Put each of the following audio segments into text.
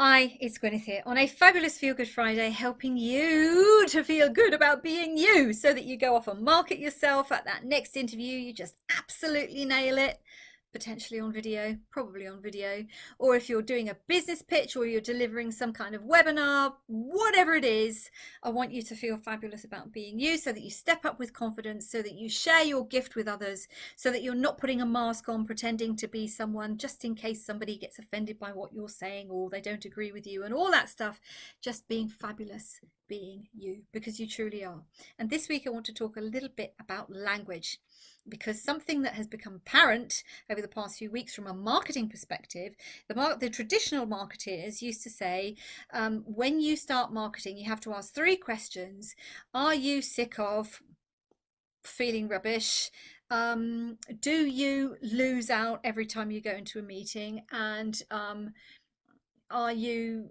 Hi, it's Gwyneth here on a fabulous Feel Good Friday, helping you to feel good about being you so that you go off and market yourself at that next interview. You just absolutely nail it, potentially on video, probably on video. Or if you're doing a business pitch or you're delivering some kind of webinar, whatever it is, I want you to feel fabulous about being you so that you step up with confidence, so that you share your gift with others, so that you're not putting a mask on pretending to be someone just in case somebody gets offended by what you're saying or they don't agree with you and all that stuff. Just being fabulous, being you, because you truly are. And this week I want to talk a little bit about language, because something that has become apparent over the past few weeks from a marketing perspective, the traditional marketers used to say, when you start marketing, you have to ask three questions. Are you sick of feeling rubbish? Do you lose out every time you go into a meeting? And are you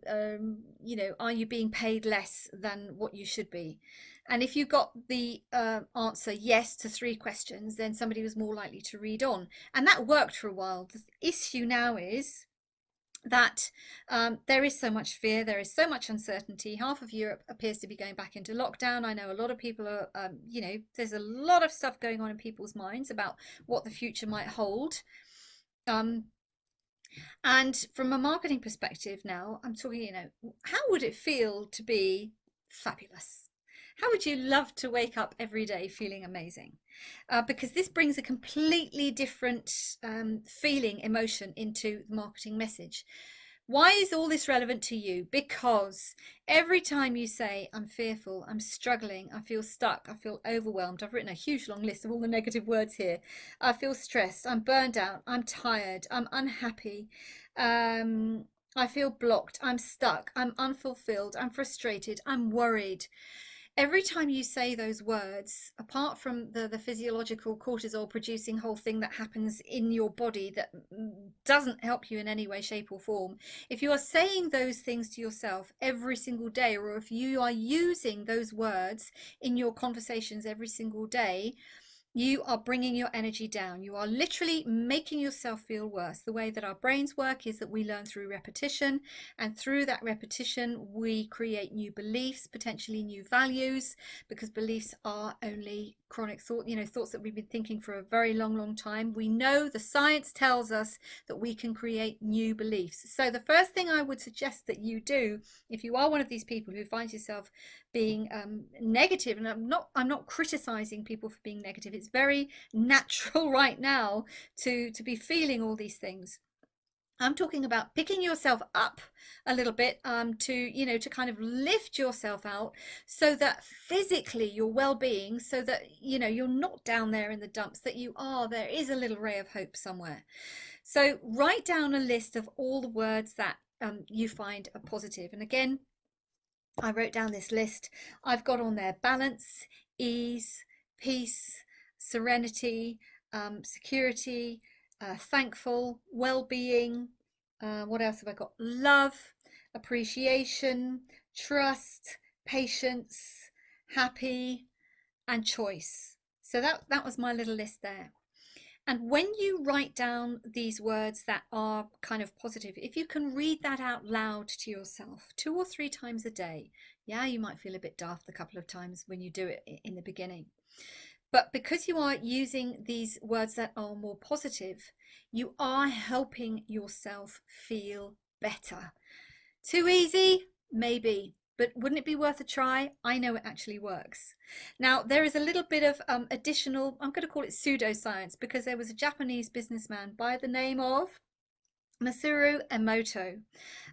are you being paid less than what you should be? And if you got the answer yes to three questions, then somebody was more likely to read on, and that worked for a while. The issue now is that there is so much fear, there is so much uncertainty. Half of Europe appears to be going back into lockdown. I know a lot of people are, there's a lot of stuff going on in people's minds about what the future might hold. Um, and from a marketing perspective now, I'm talking, how would it feel to be fabulous? How would you love to wake up every day feeling amazing? Because this brings a completely different feeling, emotion into the marketing message. Why is all this relevant to you? Because every time you say, I'm fearful, I'm struggling, I feel stuck, I feel overwhelmed, I've written a huge long list of all the negative words here. I feel stressed, I'm burned out, I'm tired, I'm unhappy, I feel blocked, I'm stuck, I'm unfulfilled, I'm frustrated, I'm worried. Every time you say those words, apart from the physiological cortisol producing whole thing that happens in your body that doesn't help you in any way, shape, or form, if you are saying those things to yourself every single day, or if you are using those words in your conversations every single day, you are bringing your energy down. You are literally making yourself feel worse. The way that our brains work is that we learn through repetition, and through that repetition we create new beliefs, potentially new values, because beliefs are only chronic thought, thoughts that we've been thinking for a very long time. We know, the science tells us that we can create new beliefs. So the first thing I would suggest that you do, if you are one of these people who finds yourself being negative, and I'm not criticizing people for being negative, it's very natural right now to be feeling all these things. I'm talking about picking yourself up a little bit, to kind of lift yourself out so that physically your well-being, so that you're not down there in the dumps, that there is a little ray of hope somewhere. So write down a list of all the words that you find are positive. And again, I wrote down this list. I've got on there balance, ease, peace, serenity, security, thankful, well-being. What else have I got? Love, appreciation, trust, patience, happy, and choice. So that was my little list there. And when you write down these words that are kind of positive, if you can read that out loud to yourself 2 or 3 times a day, yeah, you might feel a bit daft a couple of times when you do it in the beginning. But because you are using these words that are more positive, you are helping yourself feel better. Too easy? Maybe. But wouldn't it be worth a try? I know it actually works. Now, there is a little bit of additional, I'm going to call it pseudoscience, because there was a Japanese businessman by the name of Masaru Emoto.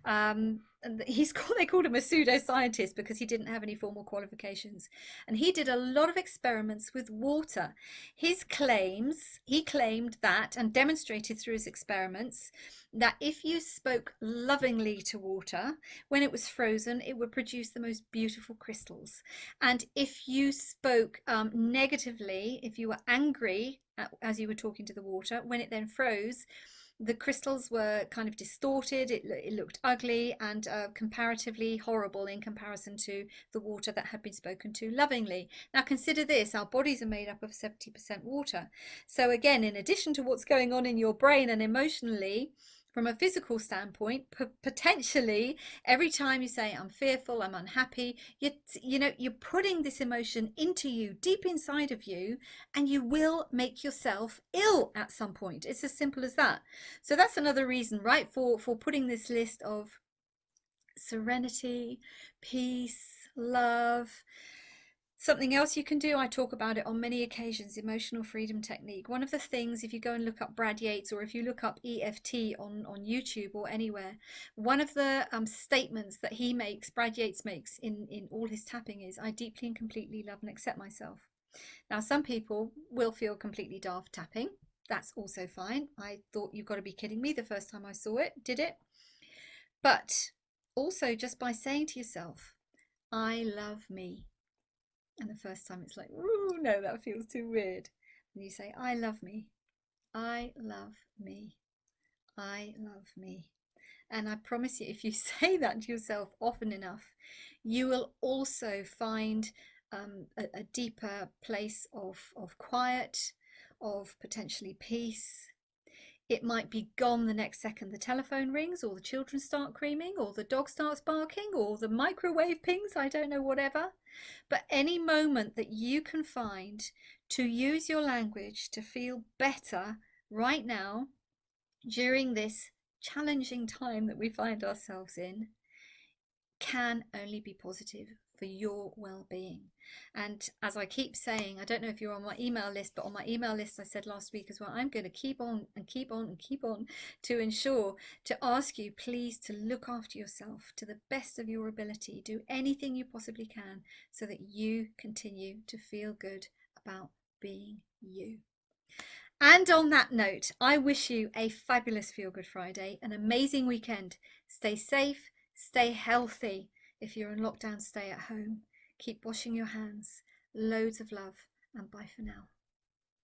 And they called him a pseudoscientist because he didn't have any formal qualifications, and he did a lot of experiments with water. He claimed that, and demonstrated through his experiments, that if you spoke lovingly to water when it was frozen, it would produce the most beautiful crystals. And if you spoke negatively, if you were angry as you were talking to the water, when it then froze, the crystals were kind of distorted, it looked ugly and comparatively horrible in comparison to the water that had been spoken to lovingly. Now consider this, our bodies are made up of 70% water. So again, in addition to what's going on in your brain and emotionally, from a physical standpoint, potentially every time you say I'm fearful, I'm unhappy, you're putting this emotion into you, deep inside of you, and you will make yourself ill at some point. It's as simple as that. So that's another reason, right, for putting this list of serenity, peace, love. Something else you can do, I talk about it on many occasions, emotional freedom technique. One of the things, if you go and look up Brad Yates, or if you look up EFT on YouTube or anywhere, one of the statements that he makes, Brad Yates makes in all his tapping is, I deeply and completely love and accept myself. Now, some people will feel completely daft tapping. That's also fine. I thought, you've got to be kidding me the first time I saw it, did it? But also just by saying to yourself, I love me. And the first time it's like, ooh, no, that feels too weird. And you say, I love me. I love me. I love me. And I promise you, if you say that to yourself often enough, you will also find a deeper place of quiet, of potentially peace. It might be gone the next second the telephone rings, or the children start screaming, or the dog starts barking, or the microwave pings, I don't know, whatever. But any moment that you can find to use your language to feel better right now during this challenging time that we find ourselves in can only be positive for your well-being. And as I keep saying, I don't know if you're on my email list, but on my email list I said last week as well, I'm going to keep on and keep on and keep on to ensure to ask you please to look after yourself to the best of your ability. Do anything you possibly can so that you continue to feel good about being you. And on that note, I wish you a fabulous Feel Good Friday, an amazing weekend. Stay safe, stay healthy. If you're in lockdown, stay at home. Keep washing your hands. Loads of love, and bye for now.